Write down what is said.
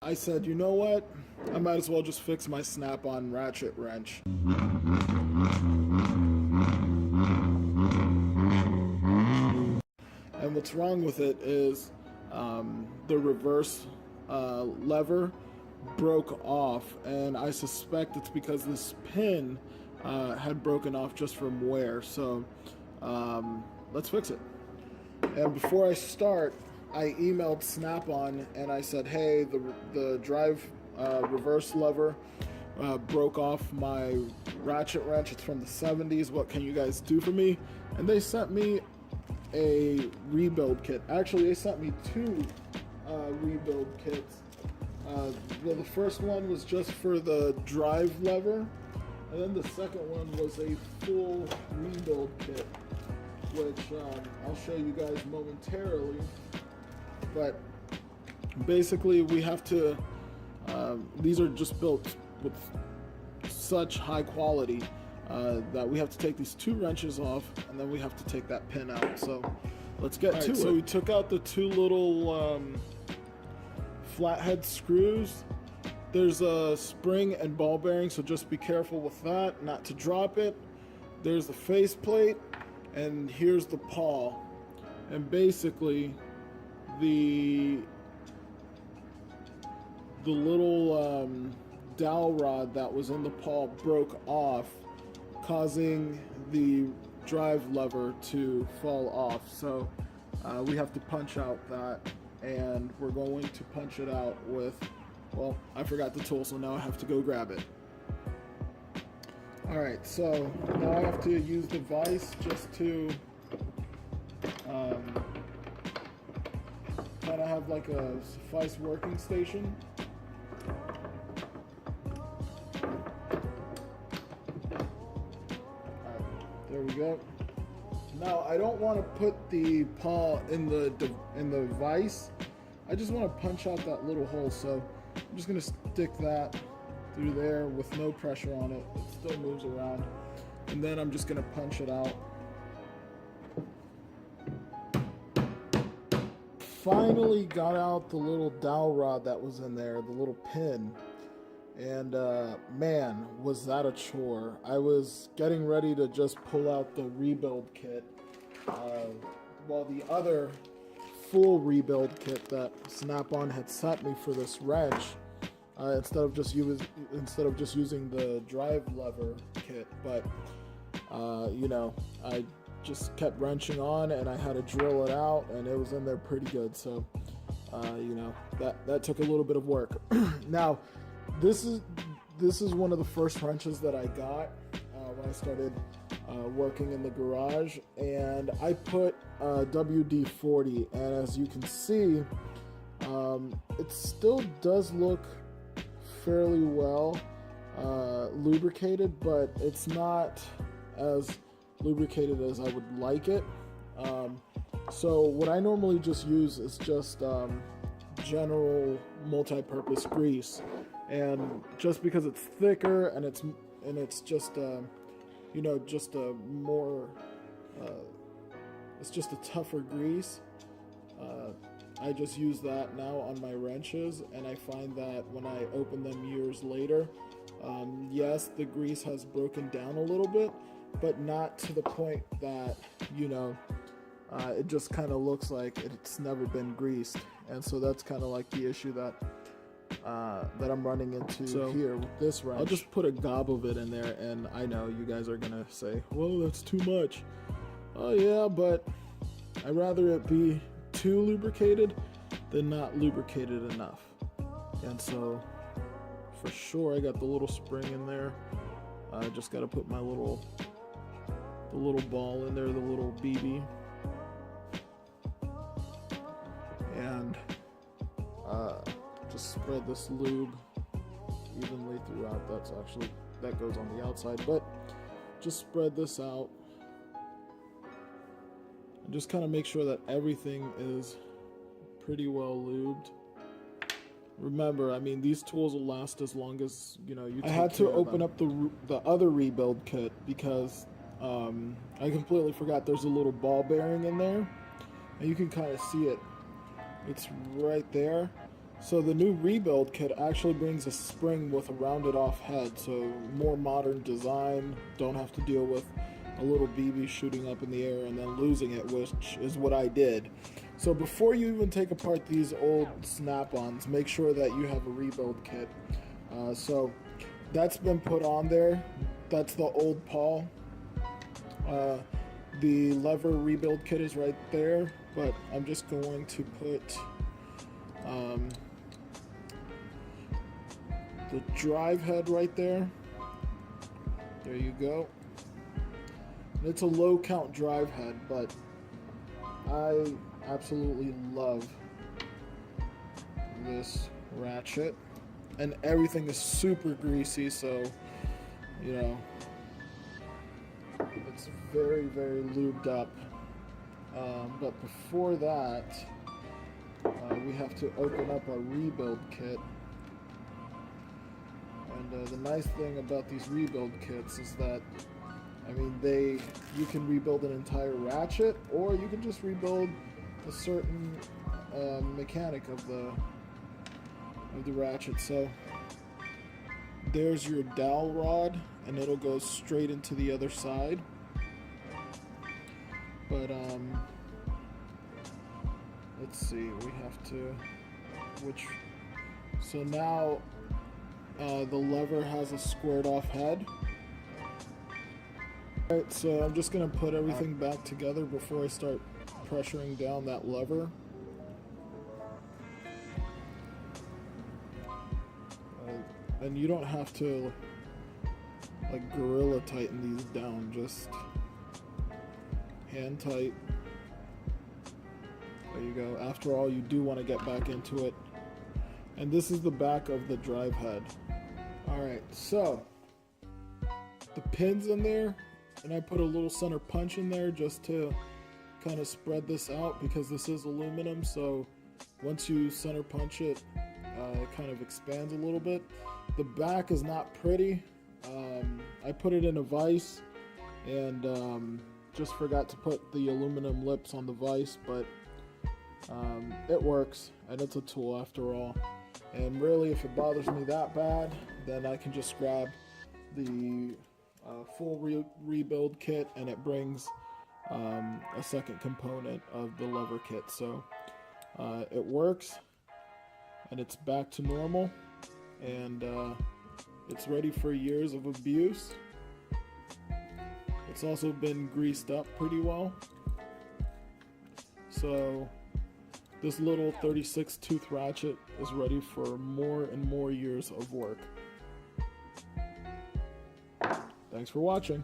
I said, you know what? I might as well just fix my snap-on ratchet wrench. And what's wrong with it is the reverse lever broke off, and I suspect it's because this pin had broken off just from wear. So let's fix it. And before I start, I emailed Snap-on and I said, hey, the drive reverse lever broke off my ratchet wrench. It's from the 70s. What can you guys do for me? And they sent me a rebuild kit. Actually, they sent me two rebuild kits. The first one was just for the drive lever, and then the second one was a full rebuild kit, which I'll show you guys momentarily. But basically, we have to, these are just built with such high quality that we have to take these two wrenches off, and then we have to take that pin out. So let's get to it. So we took out the two little flathead screws. There's a spring and ball bearing, so just be careful with that, not to drop it. There's the faceplate, and here's the pawl. And basically, the little dowel rod that was in the pawl broke off, causing the drive lever to fall off. So we have to punch out that, and we're going to punch it out with, well, I forgot the tool, so now I have to go grab it. Alright, so now I have to use the vise just to kind of have like a suffice working station. There we go. Now I don't want to put the pawl in the vise. I just want to punch out that little hole. So I'm just gonna stick that through there with no pressure on it. It still moves around, and then I'm just gonna punch it out. Finally got out the little dowel rod that was in there, the little pin. And man, was that a chore. I was getting ready to just pull out the rebuild kit, while the other full rebuild kit that Snap-on had sent me for this wrench, instead of just using the drive lever kit. But you know, I just kept wrenching on, and I had to drill it out, and it was in there pretty good. So you know, that took a little bit of work. Now, this is one of the first wrenches that I got when I started working in the garage, and I put WD-40, and as you can see, it still does look fairly well lubricated, but it's not as lubricated as I would like it. So what I normally just use is just general multi-purpose grease. And just because it's thicker and it's just you know, just a more it's just a tougher grease, I just use that now on my wrenches, and I find that when I open them years later, yes, the grease has broken down a little bit, but not to the point that, you know, it just kind of looks like it's never been greased. And so that's kind of like the issue that I'm running into here with this wrench. I'll just put a gob of it in there, and I know you guys are gonna say, well, that's too much. Oh yeah, but I'd rather it be too lubricated than not lubricated enough. And so for sure I got the little spring in there. I just got to put my little ball in there, the little BB, and just spread this lube evenly throughout. That goes on the outside, but just spread this out and just kind of make sure that everything is pretty well lubed. Remember, I mean, these tools will last as long as, you know, you take care of them. I had to open up the other rebuild kit because I completely forgot there's a little ball bearing in there, and you can kind of see it. It's right there. So the new rebuild kit actually brings a spring with a rounded off head, so more modern design, don't have to deal with a little BB shooting up in the air and then losing it, which is what I did. So before you even take apart these old snap-ons, make sure that you have a rebuild kit. So that's been put on there. That's the old Paul. The lever rebuild kit is right there, but I'm just going to put the drive head right there. There you go. It's a low count drive head, but I absolutely love this Ratchet. And everything is super greasy, so, you know, it's very, very lubed up. But before that, we have to open up our rebuild kit. And the nice thing about these rebuild kits is that, I mean, you can rebuild an entire Ratchet, or you can just rebuild a certain mechanic of the Ratchet. So there's your dowel rod, and it'll go straight into the other side. But let's see, we have to so now the lever has a squared off head. Alright, so I'm just going to put everything back together before I start pressuring down that lever. And you don't have to like gorilla tighten these down, just hand tight. There you go. After all, you do want to get back into it. And this is the back of the drive head. Alright, so the pins in there, and I put a little center punch in there just to kind of spread this out, because this is aluminum, so once you center punch it, it kind of expands a little bit. The back is not pretty. I put it in a vise and just forgot to put the aluminum lips on the vise, but it works, and it's a tool after all. And really, if it bothers me that bad, then I can just grab the full rebuild kit, and it brings a second component of the lever kit. So it works, and it's back to normal, and it's ready for years of abuse. It's also been greased up pretty well. So this little 36 tooth ratchet is ready for more and more years of work. Thanks for watching.